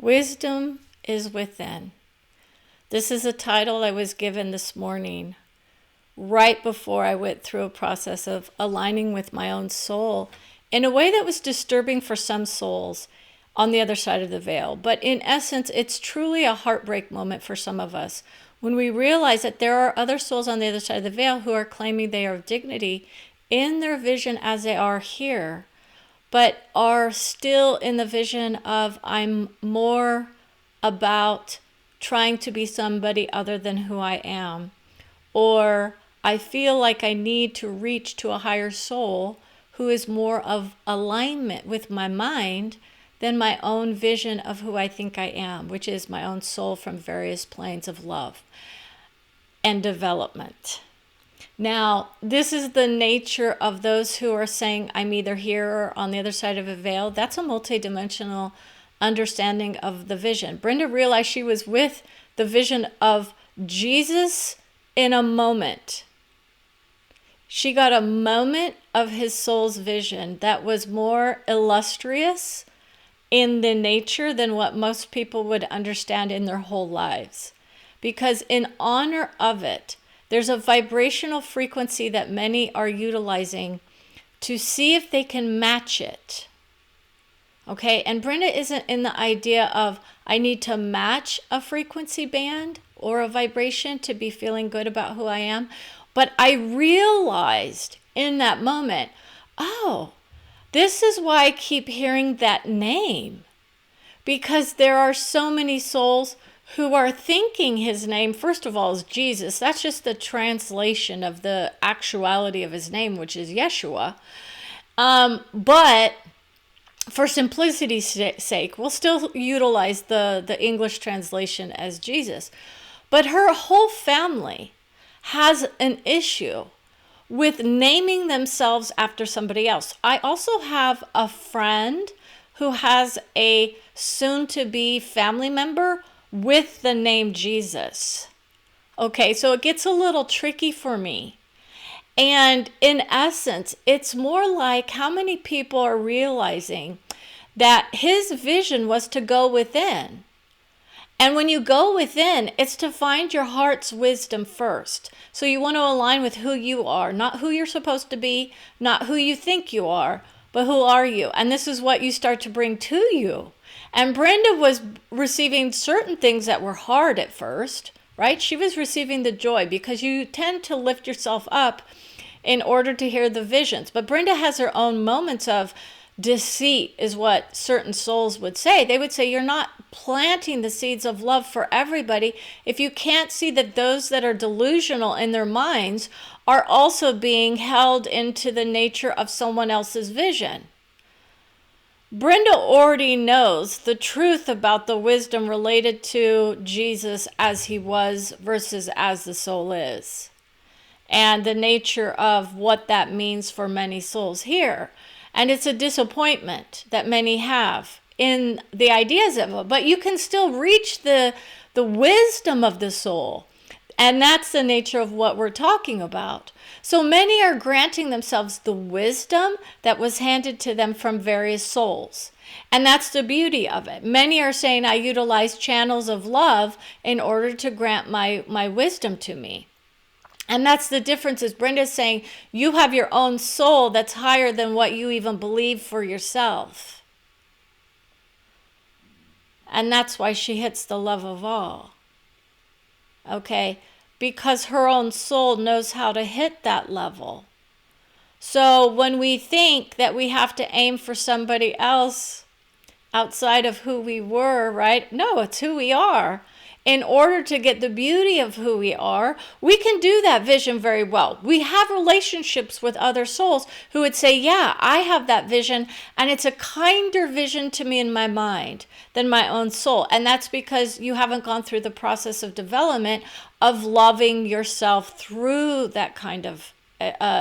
Wisdom is within. This is a title I was given this morning, right before I went through a process of aligning with my own soul in a way that was disturbing for some souls on the other side of the veil. But in essence, it's truly a heartbreak moment for some of us when we realize that there are other souls on the other side of the veil who are claiming they are of dignity in their vision as they are here, but are still in the vision of, I'm more about trying to be somebody other than who I am. Or I feel like I need to reach to a higher soul who is more of alignment with my mind than my own vision of who I think I am, which is my own soul from various planes of love and development. Now, this is the nature of those who are saying, I'm either here or on the other side of a veil. That's a multidimensional understanding of the vision. Brenda realized she was with the vision of Jesus in a moment. She got a moment of his soul's vision that was more illustrious in the nature than what most people would understand in their whole lives. Because in honor of it, there's a vibrational frequency that many are utilizing to see if they can match it. Okay, and Brenda isn't in the idea of, I need to match a frequency band or a vibration to be feeling good about who I am. But I realized in that moment, oh, this is why I keep hearing that name. Because there are so many souls who are thinking his name, first of all, is Jesus. That's just the translation of the actuality of his name, which is Yeshua. But for simplicity's sake, we'll still utilize the English translation as Jesus. But her whole family has an issue with naming themselves after somebody else. I also have a friend who has a soon-to-be family member with the name Jesus. Okay, so it gets a little tricky for me. And in essence, it's more like how many people are realizing that his vision was to go within. And when you go within, it's to find your heart's wisdom first. So you want to align with who you are, not who you're supposed to be, not who you think you are, but who are you? And this is what you start to bring to you. And Brenda was receiving certain things that were hard at first, right? She was receiving the joy because you tend to lift yourself up in order to hear the visions. But Brenda has her own moments of deceit, is what certain souls would say. They would say, you're not planting the seeds of love for everybody if you can't see that those that are delusional in their minds are also being held into the nature of someone else's vision. Brenda already knows the truth about the wisdom related to Jesus as he was versus as the soul is, and the nature of what that means for many souls here. And it's a disappointment that many have in the ideas of it, but you can still reach the wisdom of the soul. And that's the nature of what we're talking about. So many are granting themselves the wisdom that was handed to them from various souls. And that's the beauty of it. Many are saying, I utilize channels of love in order to grant my wisdom to me. And that's the difference, is Brenda's saying, you have your own soul that's higher than what you even believe for yourself. And that's why she hits the love of all. Okay, because her own soul knows how to hit that level. So when we think that we have to aim for somebody else outside of who we were, right? No, it's who we are. In order to get the beauty of who we are, we can do that vision very well. We have relationships with other souls who would say, yeah, I have that vision, and it's a kinder vision to me in my mind than my own soul. And that's because you haven't gone through the process of development of loving yourself through that kind of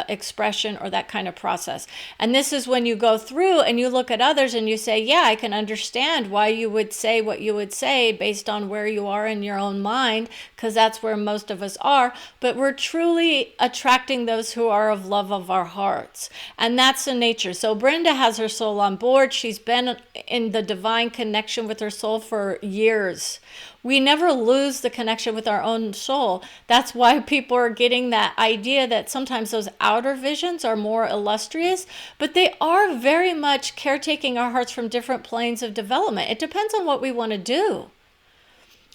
expression or that kind of process. And this is when you go through and you look at others and you say, yeah, I can understand why you would say what you would say based on where you are in your own mind, because that's where most of us are. But we're truly attracting those who are of love of our hearts. And that's the nature. So Brenda has her soul on board. She's been in the divine connection with her soul for years. We never lose the connection with our own soul. That's why people are getting that idea that sometimes those outer visions are more illustrious, but they are very much caretaking our hearts from different planes of development. It depends on what we want to do.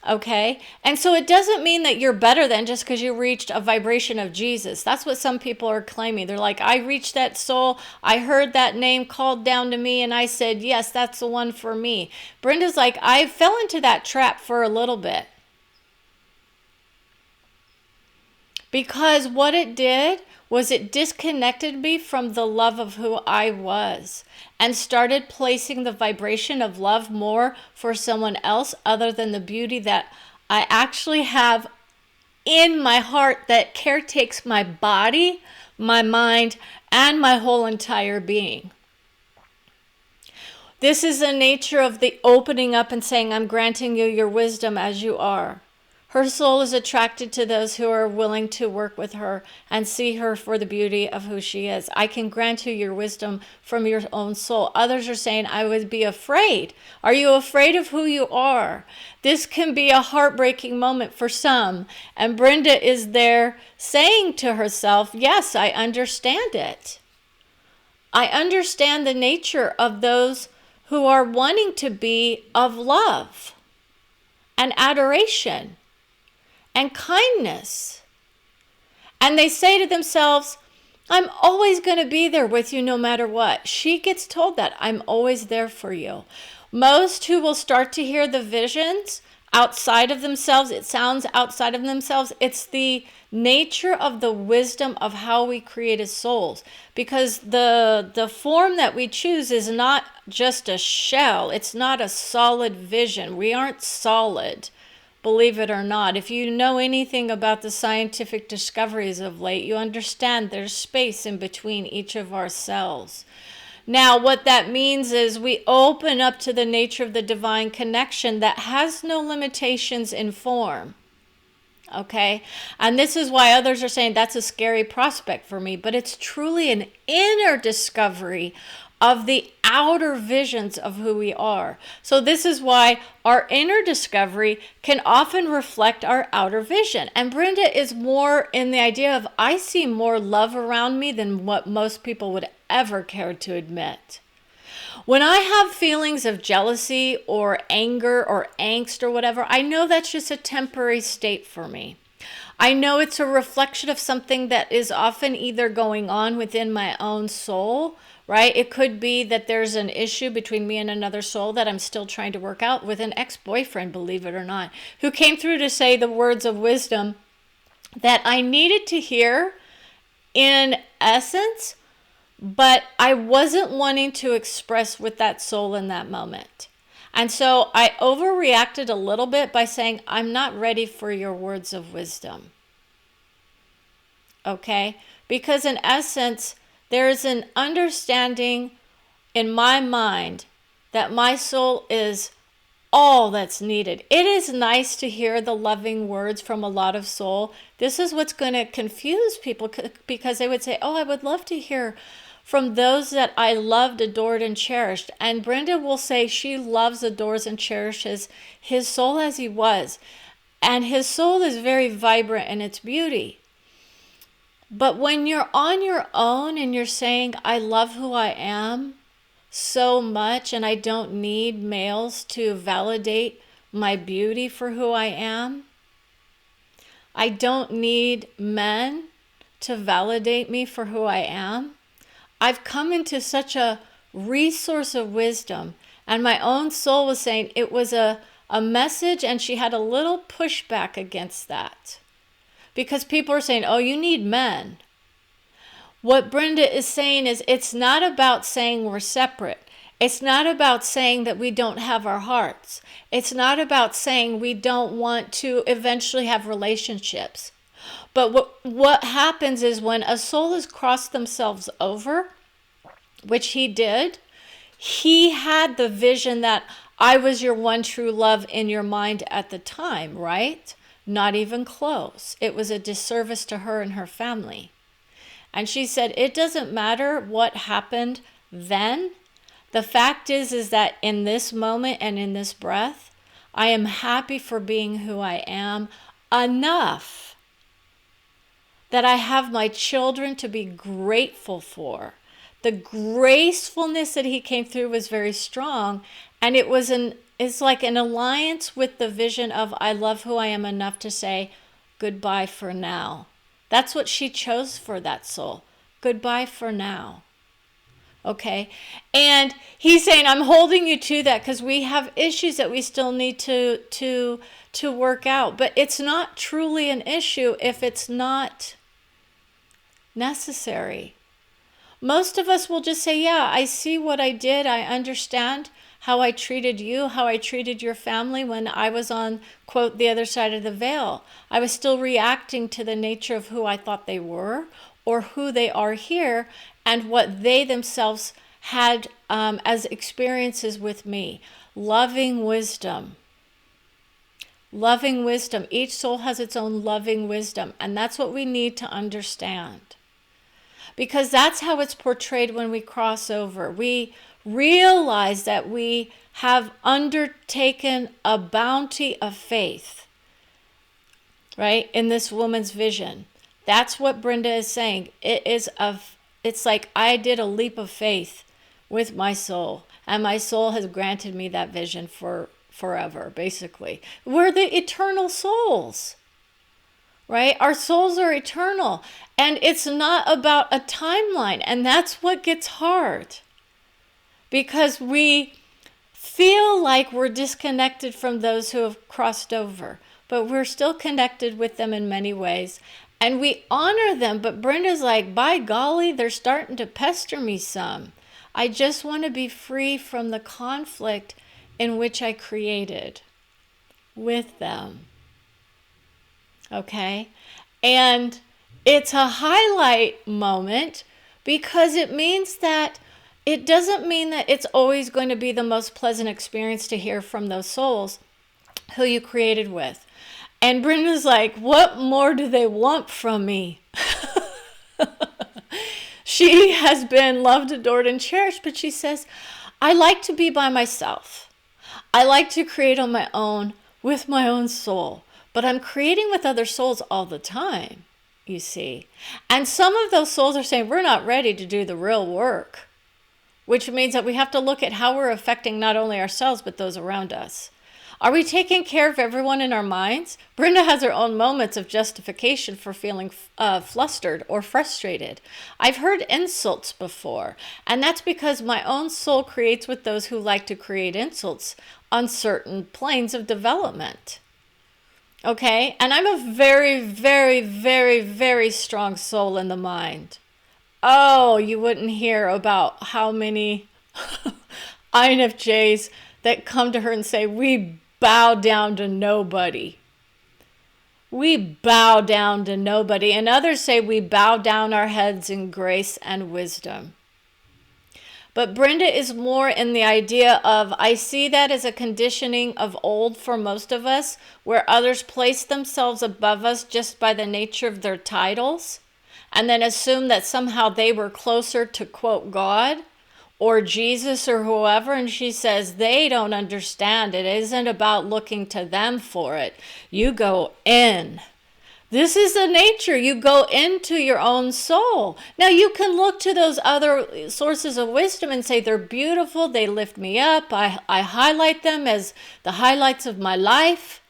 Okay? And so it doesn't mean that you're better than just because you reached a vibration of Jesus. That's what some people are claiming. They're like, I reached that soul. I heard that name called down to me and I said, yes, that's the one for me. Brenda's like, I fell into that trap for a little bit. Because what it did was it disconnected me from the love of who I was and started placing the vibration of love more for someone else other than the beauty that I actually have in my heart that caretakes my body, my mind, and my whole entire being. This is the nature of the opening up and saying, I'm granting you your wisdom as you are. Her soul is attracted to those who are willing to work with her and see her for the beauty of who she is. I can grant you your wisdom from your own soul. Others are saying, I would be afraid. Are you afraid of who you are? This can be a heartbreaking moment for some. And Brenda is there saying to herself, yes, I understand it. I understand the nature of those who are wanting to be of love and adoration and kindness. And they say to themselves, I'm always going to be there with you no matter what. She gets told that, I'm always there for you. Most who will start to hear the visions outside of themselves, it sounds outside of themselves, it's the nature of the wisdom of how we create as souls. Because the form that we choose is not just a shell. It's not a solid vision. We aren't solid. Believe it or not, if you know anything about the scientific discoveries of late, you understand there's space in between each of our cells. Now, what that means is we open up to the nature of the divine connection that has no limitations in form. Okay? And this is why others are saying that's a scary prospect for me, but it's truly an inner discovery of the outer visions of who we are. So this is why our inner discovery can often reflect our outer vision. And Brenda is more in the idea of, I see more love around me than what most people would ever care to admit. When I have feelings of jealousy or anger or angst or whatever, I know that's just a temporary state for me. I know it's a reflection of something that is often either going on within my own soul, right? It could be that there's an issue between me and another soul that I'm still trying to work out with an ex-boyfriend, believe it or not, who came through to say the words of wisdom that I needed to hear in essence, but I wasn't wanting to express with that soul in that moment. And so I overreacted a little bit by saying, I'm not ready for your words of wisdom. Okay? Because in essence, there is an understanding in my mind that my soul is all that's needed. It is nice to hear the loving words from a lot of soul. This is what's going to confuse people because they would say, oh, I would love to hear from those that I loved, adored, and cherished. And Brenda will say she loves, adores, and cherishes his soul as he was. And his soul is very vibrant in its beauty. But when you're on your own and you're saying, I love who I am so much and I don't need males to validate my beauty for who I am. I don't need men to validate me for who I am. I've come into such a resource of wisdom, and my own soul was saying it was a message, and she had a little pushback against that because people are saying, oh, you need men. What Brenda is saying is it's not about saying we're separate. It's not about saying that we don't have our hearts. It's not about saying we don't want to eventually have relationships. But what happens is when a soul has crossed themselves over, which he did, he had the vision that I was your one true love in your mind at the time, right? Not even close. It was a disservice to her and her family. And she said, it doesn't matter what happened then. The fact is that in this moment and in this breath, I am happy for being who I am enough that I have my children to be grateful for. The gracefulness that he came through was very strong, and it's like an alliance with the vision of I love who I am enough to say goodbye for now. That's what she chose for that soul. Goodbye for now. Okay? And he's saying, I'm holding you to that because we have issues that we still need to work out. But it's not truly an issue if it's not necessary. Most of us will just say, yeah, I see what I did. I understand how I treated you, how I treated your family when I was on, quote, the other side of the veil. I was still reacting to the nature of who I thought they were or who they are here and what they themselves had as experiences with me. Loving wisdom. Loving wisdom. Each soul has its own loving wisdom, and that's what we need to understand. Because that's how it's portrayed when we cross over. We realize that we have undertaken a bounty of faith, right, in this woman's vision. That's what Brenda is saying. It's like I did a leap of faith with my soul, and my soul has granted me that vision for forever, basically. We're the eternal souls. Right? Our souls are eternal. And it's not about a timeline. And that's what gets hard. Because we feel like we're disconnected from those who have crossed over. But we're still connected with them in many ways. And we honor them. But Brenda's like, by golly, they're starting to pester me some. I just want to be free from the conflict in which I created with them. Okay? And it's a highlight moment because it means that it doesn't mean that it's always going to be the most pleasant experience to hear from those souls who you created with. And Brenda's like, what more do they want from me? She has been loved, adored, and cherished, but she says, I like to be by myself. I like to create on my own with my own soul. But I'm creating with other souls all the time, you see. And some of those souls are saying, we're not ready to do the real work, which means that we have to look at how we're affecting not only ourselves, but those around us. Are we taking care of everyone in our minds? Brenda has her own moments of justification for feeling flustered or frustrated. I've heard insults before, and that's because my own soul creates with those who like to create insults on certain planes of development. Okay, and I'm a very, very, very, very strong soul in the mind. Oh, you wouldn't hear about how many INFJs that come to her and say, we bow down to nobody. We bow down to nobody. And others say we bow down our heads in grace and wisdom. But Brenda is more in the idea of, I see that as a conditioning of old for most of us, where others place themselves above us just by the nature of their titles, and then assume that somehow they were closer to, quote, God or Jesus or whoever. And she says, they don't understand. It isn't about looking to them for it. You go in. This is the nature. You go into your own soul. Now you can look to those other sources of wisdom and say they're beautiful. They lift me up. I highlight them as the highlights of my life.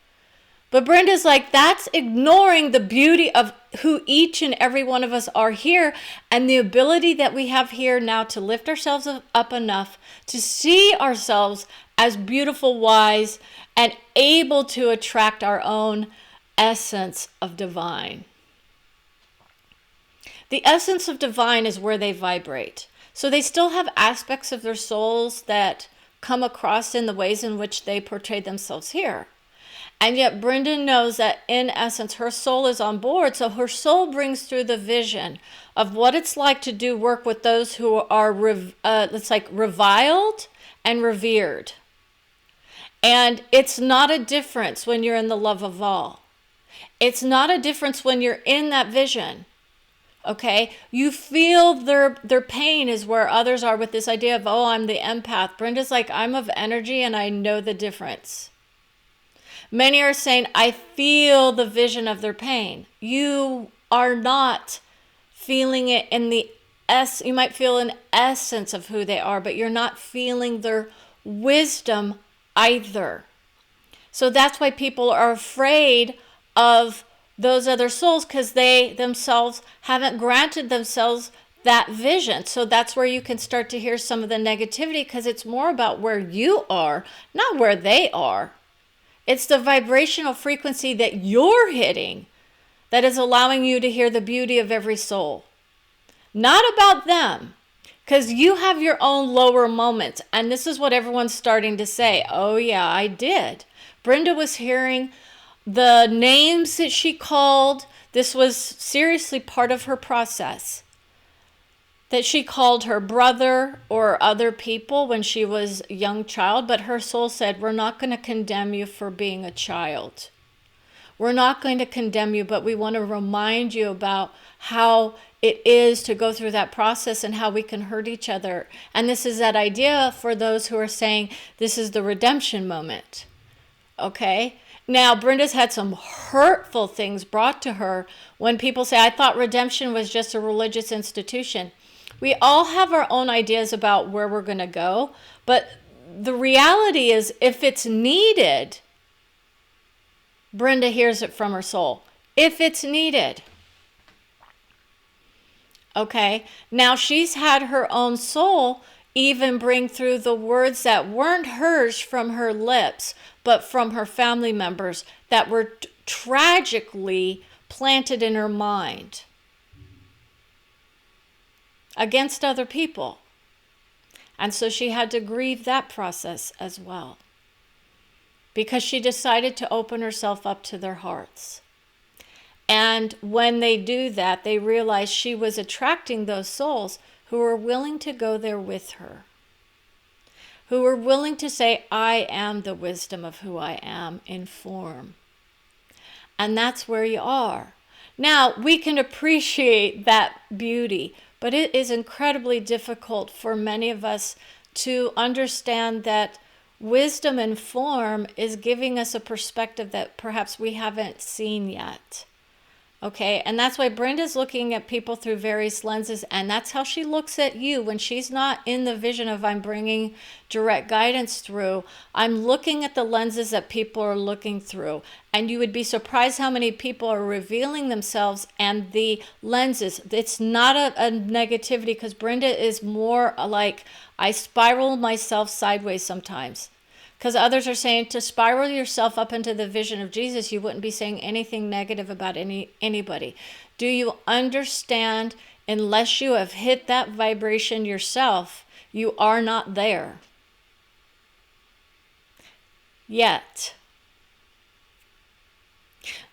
But Brenda's like, that's ignoring the beauty of who each and every one of us are here and the ability that we have here now to lift ourselves up enough to see ourselves as beautiful, wise, and able to attract our own essence of divine. The essence of divine is where they vibrate. So they still have aspects of their souls that come across in the ways in which they portray themselves here. And yet Brenda knows that in essence, her soul is on board. So her soul brings through the vision of what it's like to do work with those who are, it's like reviled and revered. And it's not a difference when you're in the love of all. It's not a difference when you're in that vision. Okay, you feel their pain is where others are with this idea of, oh, I'm the empath. Brenda's like, I'm of energy and I know the difference. Many are saying, I feel the vision of their pain. You are not feeling it in the you might feel an essence of who they are, but you're not feeling their wisdom either. So that's why people are afraid of those other souls, because they themselves haven't granted themselves that vision. So that's where you can start to hear some of the negativity, because it's more about where you are, not where they are. It's the vibrational frequency that you're hitting that is allowing you to hear the beauty of every soul. Not about them, because you have your own lower moments. And this is what everyone's starting to say. Oh yeah, I did. Brenda was hearing the names that she called. This was seriously part of her process. That she called her brother or other people when she was a young child, but her soul said, we're not going to condemn you for being a child. We're not going to condemn you, but we want to remind you about how it is to go through that process and how we can hurt each other. And this is that idea for those who are saying this is the redemption moment. Okay? Now, Brenda's had some hurtful things brought to her when people say, I thought redemption was just a religious institution. We all have our own ideas about where we're going to go, but the reality is, if it's needed, Brenda hears it from her soul. If it's needed. Okay, now she's had her own soul even bring through the words that weren't hers from her lips, but from her family members that were tragically planted in her mind against other people. And so she had to grieve that process as well, because she decided to open herself up to their hearts. And when they do that, they realize she was attracting those souls who were willing to go there with her, who were willing to say, I am the wisdom of who I am in form. And that's where you are. Now, we can appreciate that beauty, but it is incredibly difficult for many of us to understand that wisdom in form is giving us a perspective that perhaps we haven't seen yet. Okay, and that's why Brenda's looking at people through various lenses, and that's how she looks at you when she's not in the vision of I'm bringing direct guidance through. I'm looking at the lenses that people are looking through, and you would be surprised how many people are revealing themselves and the lenses. It's not a negativity, because Brenda is more like, I spiral myself sideways sometimes. Because others are saying to spiral yourself up into the vision of Jesus, you wouldn't be saying anything negative about anybody. Do you understand? Unless you have hit that vibration yourself, you are not there yet.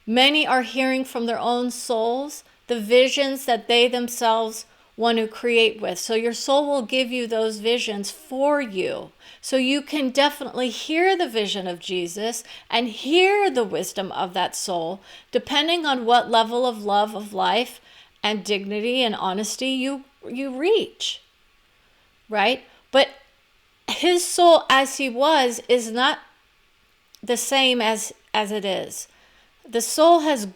Many are hearing from their own souls the visions that they themselves want to create with. So your soul will give you those visions for you. So you can definitely hear the vision of Jesus and hear the wisdom of that soul, depending on what level of love of life and dignity and honesty you reach. Right? But his soul as he was is not the same as it is. The soul has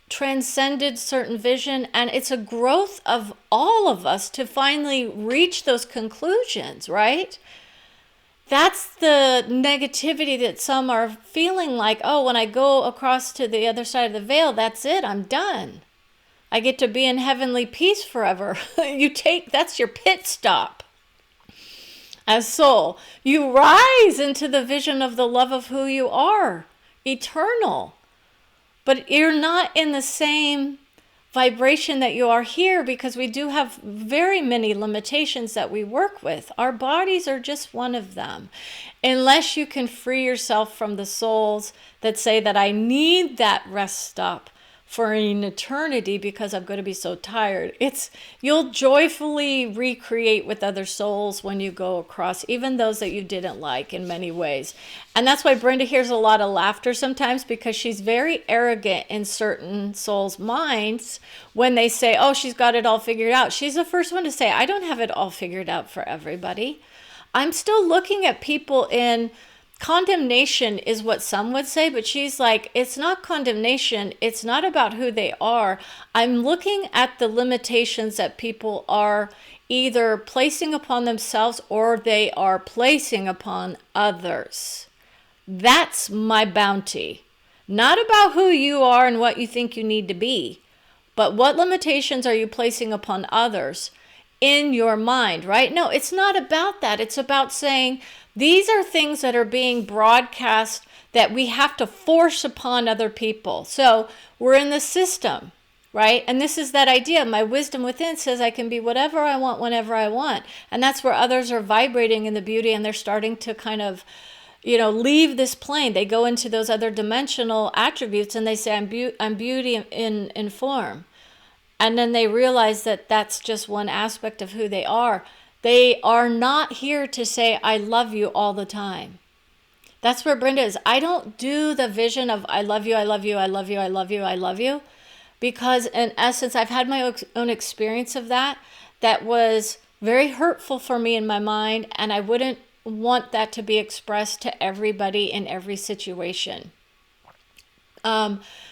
transcended certain vision, and it's a growth of all of us to finally reach those conclusions, right? That's the negativity that some are feeling like, oh, when I go across to the other side of the veil, that's it, I'm done. I get to be in heavenly peace forever. That's your pit stop. As soul, you rise into the vision of the love of who you are, eternal. But you're not in the same vibration that you are here, because we do have very many limitations that we work with. Our bodies are just one of them. Unless you can free yourself from the souls that say that I need that rest stop for an eternity because I'm going to be so tired. You'll joyfully recreate with other souls when you go across, even those that you didn't like in many ways. And that's why Brenda hears a lot of laughter sometimes, because she's very arrogant in certain souls' minds when they say, oh, she's got it all figured out. She's the first one to say, I don't have it all figured out for everybody. I'm still looking at people in condemnation is what some would say, but she's like, it's not condemnation. It's not about who they are. I'm looking at the limitations that people are either placing upon themselves or they are placing upon others. That's my bounty. Not about who you are and what you think you need to be, but what limitations are you placing upon others in your mind, right? No, it's not about that. It's about saying, these are things that are being broadcast that we have to force upon other people. So we're in the system, right? And this is that idea. My wisdom within says I can be whatever I want, whenever I want. And that's where others are vibrating in the beauty, and they're starting to kind of, leave this plane. They go into those other dimensional attributes and they say, I'm beauty in form. And then they realize that that's just one aspect of who they are. They are not here to say, I love you all the time. That's where Brenda is. I don't do the vision of I love you, I love you, I love you, I love you, I love you. Because in essence, I've had my own experience of that was very hurtful for me in my mind. And I wouldn't want that to be expressed to everybody in every situation.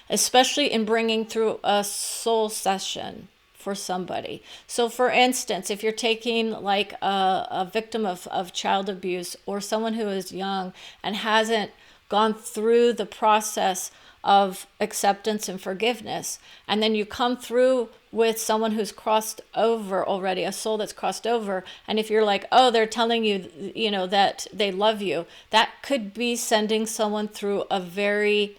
Especially in bringing through a soul session for somebody. So for instance, if you're taking like a victim of child abuse, or someone who is young and hasn't gone through the process of acceptance and forgiveness, and then you come through with someone who's crossed over already, a soul that's crossed over, and if you're like, oh, they're telling you, that they love you, that could be sending someone through a very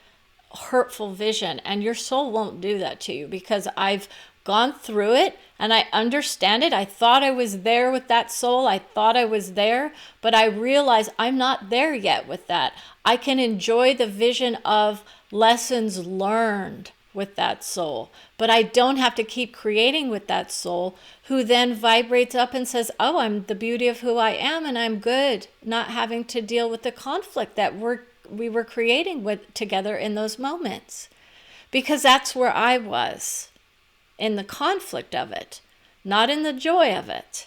hurtful vision, and your soul won't do that to you, because I've gone through it and I understand it. I thought I was there with that soul. I thought I was there, but I realized I'm not there yet with that. I can enjoy the vision of lessons learned with that soul, but I don't have to keep creating with that soul, who then vibrates up and says, oh, I'm the beauty of who I am, and I'm good, not having to deal with the conflict that we were creating with together in those moments. Because that's where I was, in the conflict of it, not in the joy of it.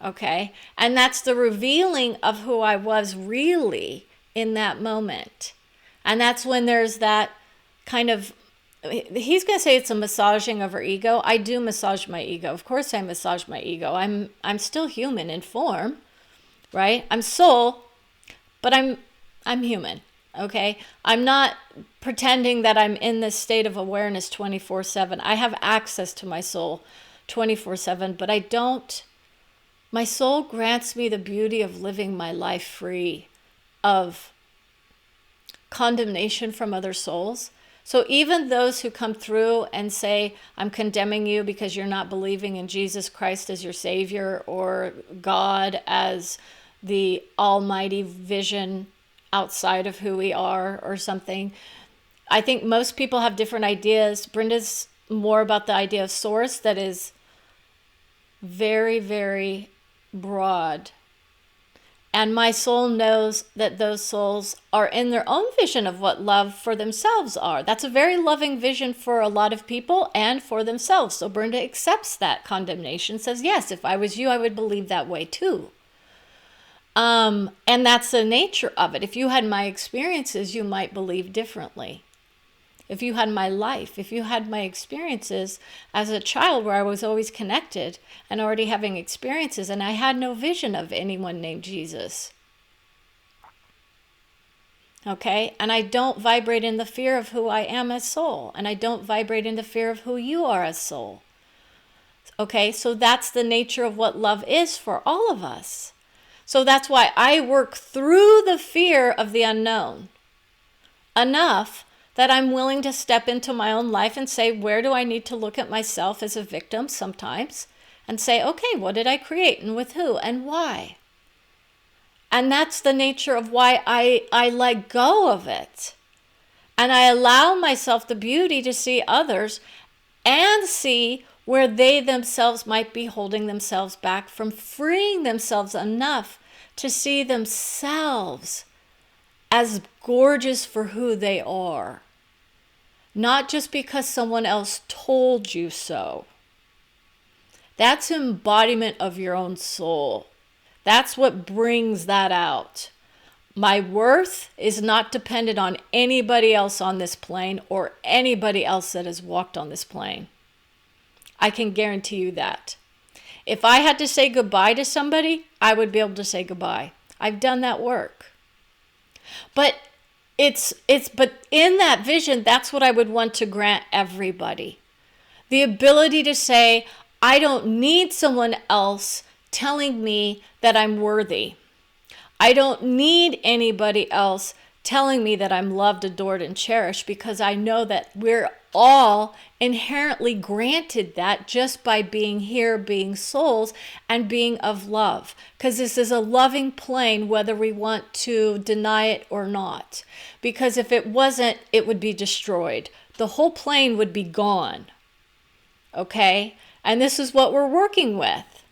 Okay? And that's the revealing of who I was really in that moment. And that's when there's that kind of, he's going to say it's a massaging of our ego. I do massage my ego. Of course I massage my ego. I'm still human in form, right? I'm soul, but I'm human. Okay, I'm not pretending that I'm in this state of awareness 24/7. I have access to my soul 24/7, but I don't. My soul grants me the beauty of living my life free of condemnation from other souls. So even those who come through and say, I'm condemning you because you're not believing in Jesus Christ as your Savior, or God as the almighty vision outside of who we are or something. I think most people have different ideas. Brenda's more about the idea of source that is very, very broad. And my soul knows that those souls are in their own vision of what love for themselves are. That's a very loving vision for a lot of people and for themselves. So Brenda accepts that condemnation, says, yes, if I was you, I would believe that way too. And that's the nature of it. If you had my experiences, you might believe differently. If you had my life, if you had my experiences as a child where I was always connected and already having experiences, and I had no vision of anyone named Jesus. Okay? And I don't vibrate in the fear of who I am as soul. And I don't vibrate in the fear of who you are as soul. Okay? So that's the nature of what love is for all of us. So that's why I work through the fear of the unknown enough that I'm willing to step into my own life and say, where do I need to look at myself as a victim sometimes and say, okay, what did I create and with who and why? And that's the nature of why I let go of it. And I allow myself the beauty to see others and see where they themselves might be holding themselves back from freeing themselves enough to see themselves as gorgeous for who they are. Not just because someone else told you so. That's embodiment of your own soul. That's what brings that out. My worth is not dependent on anybody else on this plane or anybody else that has walked on this plane. I can guarantee you that. If I had to say goodbye to somebody, I would be able to say goodbye. I've done that work. But but in that vision, that's what I would want to grant everybody. The ability to say, I don't need someone else telling me that I'm worthy. I don't need anybody else telling me that I'm loved, adored, and cherished, because I know that we're all inherently granted that just by being here, being souls, and being of love. Because this is a loving plane, whether we want to deny it or not. Because if it wasn't, it would be destroyed. The whole plane would be gone. Okay? And this is what we're working with.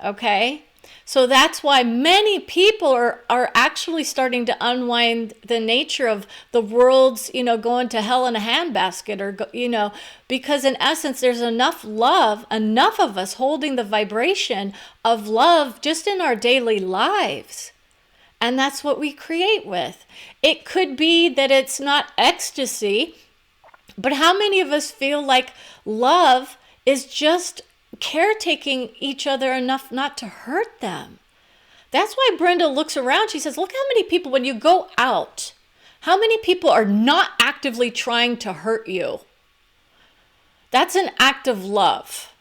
Okay? So that's why many people are actually starting to unwind the nature of the world's, going to hell in a handbasket, or, because in essence, there's enough love, enough of us holding the vibration of love just in our daily lives. And that's what we create with. It could be that it's not ecstasy, but how many of us feel like love is just caretaking each other enough not to hurt them? That's why Brenda looks around. She says, look how many people, when you go out, how many people are not actively trying to hurt you? That's an act of love.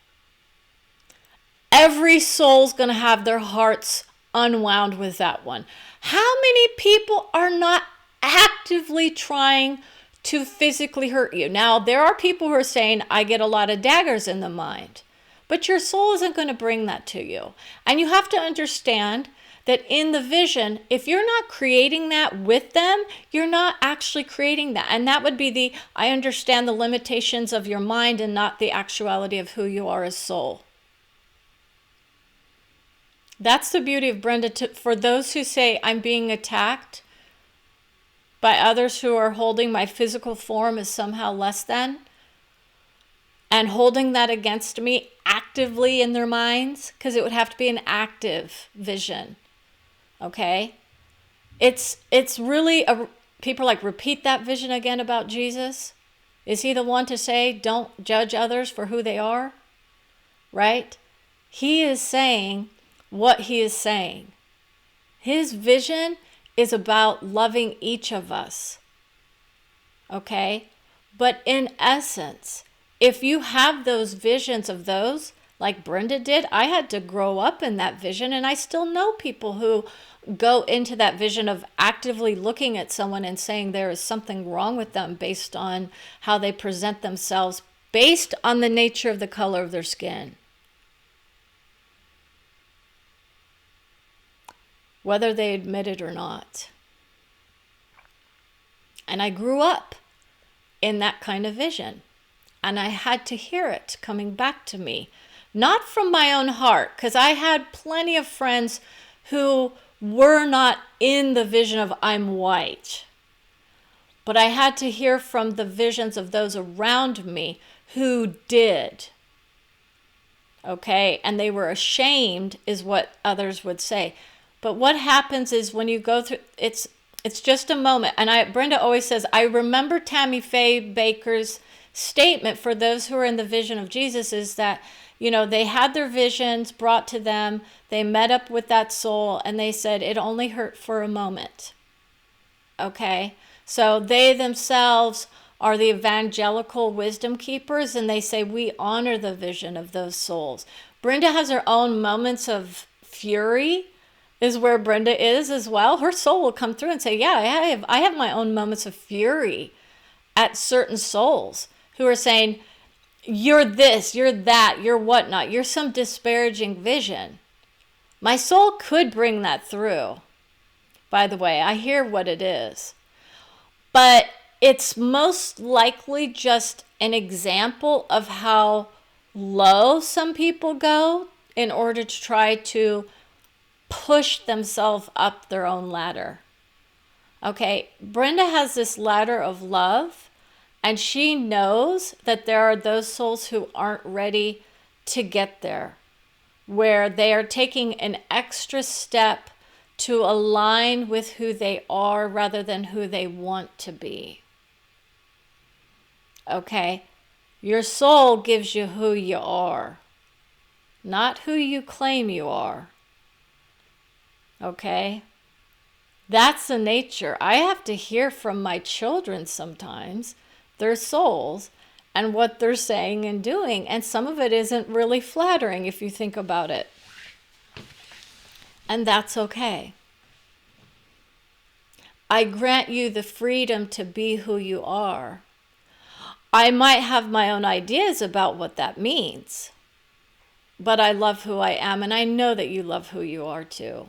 Every soul's going to have their hearts unwound with that one. How many people are not actively trying to physically hurt you? Now, there are people who are saying, I get a lot of daggers in the mind. But your soul isn't going to bring that to you. And you have to understand that in the vision, if you're not creating that with them, you're not actually creating that. And that would be I understand the limitations of your mind and not the actuality of who you are as soul. That's the beauty of Brenda. For those who say, I'm being attacked by others who are holding my physical form as somehow less than, and holding that against me actively in their minds, because it would have to be an active vision. Okay? It's really, people are like, repeat that vision again about Jesus. Is he the one to say, don't judge others for who they are? Right? He is saying what he is saying. His vision is about loving each of us. Okay? But in essence, if you have those visions of those, like Brenda did, I had to grow up in that vision, and I still know people who go into that vision of actively looking at someone and saying there is something wrong with them based on how they present themselves, based on the nature of the color of their skin. Whether they admit it or not. And I grew up in that kind of vision. And I had to hear it coming back to me. Not from my own heart, because I had plenty of friends who were not in the vision of I'm white. But I had to hear from the visions of those around me who did. Okay? And they were ashamed, is what others would say. But what happens is when you go through, it's just a moment. And Brenda always says, I remember Tammy Faye Baker's statement for those who are in the vision of Jesus is that, they had their visions brought to them. They met up with that soul and they said it only hurt for a moment. Okay? So they themselves are the evangelical wisdom keepers, and they say we honor the vision of those souls. Brenda has her own moments of fury, is where Brenda is as well. Her soul will come through and say, yeah, I have my own moments of fury at certain souls who are saying, you're this, you're that, you're whatnot, you're some disparaging vision. My soul could bring that through. By the way, I hear what it is. But it's most likely just an example of how low some people go in order to try to push themselves up their own ladder. Okay, Brenda has this ladder of love, and she knows that there are those souls who aren't ready to get there, where they are taking an extra step to align with who they are rather than who they want to be. Okay? Your soul gives you who you are, not who you claim you are. Okay? That's the nature. I have to hear from my children sometimes, their souls, and what they're saying and doing. And some of it isn't really flattering if you think about it. And that's okay. I grant you the freedom to be who you are. I might have my own ideas about what that means, but I love who I am, and I know that you love who you are too.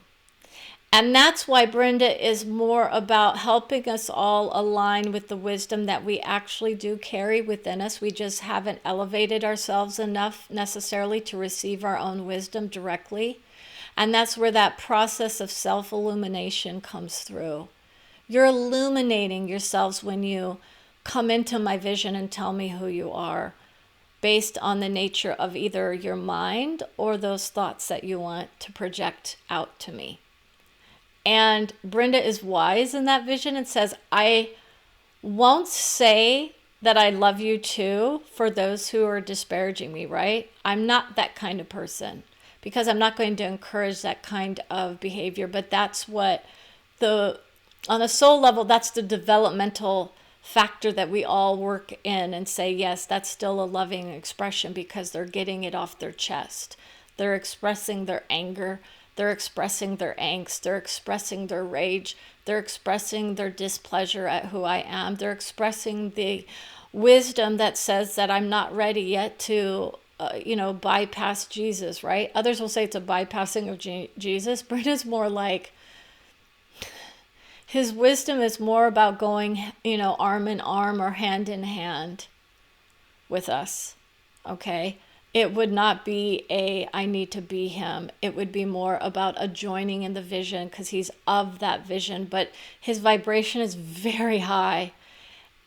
And that's why Brenda is more about helping us all align with the wisdom that we actually do carry within us. We just haven't elevated ourselves enough necessarily to receive our own wisdom directly. And that's where that process of self-illumination comes through. You're illuminating yourselves when you come into my vision and tell me who you are, based on the nature of either your mind or those thoughts that you want to project out to me. And Brenda is wise in that vision and says, I won't say that I love you too for those who are disparaging me, right? I'm not that kind of person, because I'm not going to encourage that kind of behavior. But that's what on a soul level, that's the developmental factor that we all work in and say, yes, that's still a loving expression, because they're getting it off their chest. They're expressing their anger. They're expressing their angst. They're expressing their rage. They're expressing their displeasure at who I am. They're expressing the wisdom that says that I'm not ready yet to, bypass Jesus, right? Others will say it's a bypassing of Jesus. Brenda's more like, his wisdom is more about going, arm in arm or hand in hand with us, okay? It would not be I need to be him. It would be more about a joining in the vision, because he's of that vision. But his vibration is very high.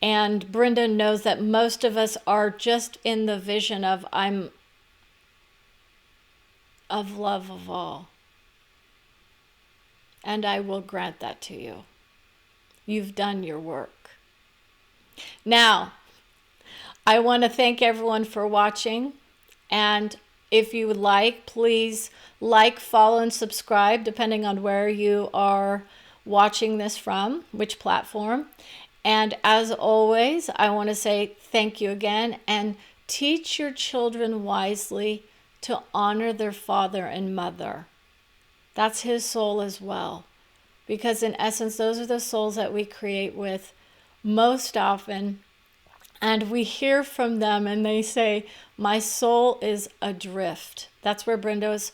And Brenda knows that most of us are just in the vision of I'm of love of all. And I will grant that to you. You've done your work. Now, I want to thank everyone for watching. And if you would like, please like, follow, and subscribe, depending on where you are watching this from, which platform. And as always, I want to say thank you again, and teach your children wisely to honor their father and mother. That's his soul as well. Because in essence, those are the souls that we create with most often. And we hear from them and they say, my soul is adrift. That's where Brenda's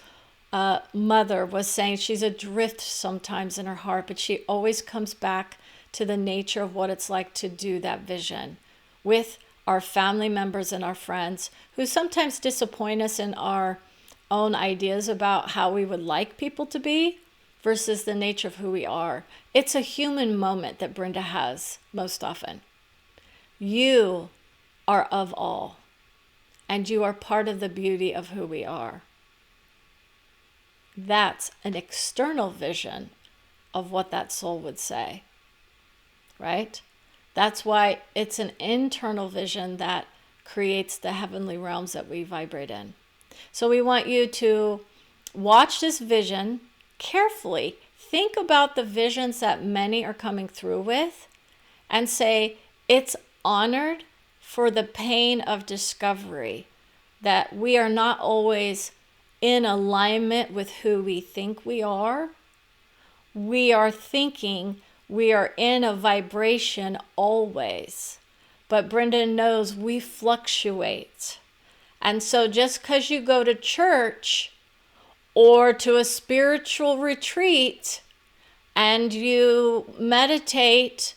mother was saying she's adrift sometimes in her heart, but she always comes back to the nature of what it's like to do that vision with our family members and our friends, who sometimes disappoint us in our own ideas about how we would like people to be versus the nature of who we are. It's a human moment that Brenda has most often. You are of all, and you are part of the beauty of who we are. That's an external vision of what that soul would say, right? That's why it's an internal vision that creates the heavenly realms that we vibrate in. So we want you to watch this vision carefully. Think about the visions that many are coming through with and say, it's honored for the pain of discovery, that we are not always in alignment with who we think we are. We are thinking we are in a vibration always, But Brenda knows we fluctuate. And so just because you go to church or to a spiritual retreat and you meditate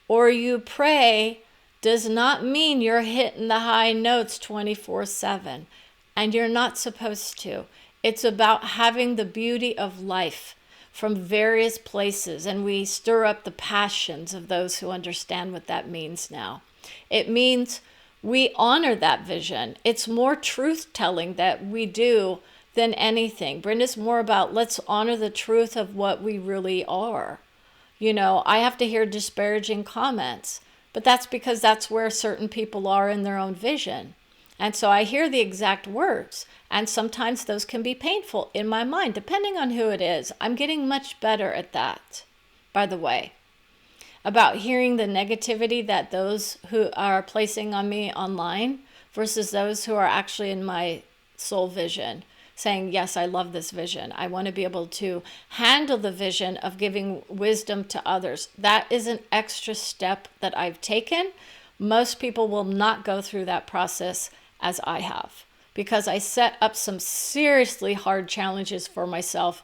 or you pray does not mean you're hitting the high notes 24/7. And you're not supposed to. It's about having the beauty of life from various places, and we stir up the passions of those who understand what that means now. It means we honor that vision. It's more truth-telling that we do than anything. Brenda's more about let's honor the truth of what we really are. I have to hear disparaging comments, but that's because that's where certain people are in their own vision. And so I hear the exact words, and sometimes those can be painful in my mind, depending on who it is. I'm getting much better at that, by the way, about hearing the negativity that those who are placing on me online versus those who are actually in my soul vision, saying, yes, I love this vision. I want to be able to handle the vision of giving wisdom to others. That is an extra step that I've taken. Most people will not go through that process as I have, because I set up some seriously hard challenges for myself.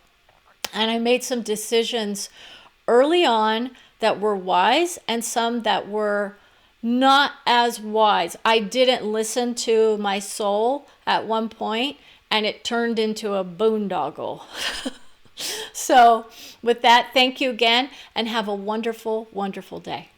And I made some decisions early on that were wise and some that were not as wise. I didn't listen to my soul at one point, and it turned into a boondoggle. So with that, thank you again, and have a wonderful, wonderful day.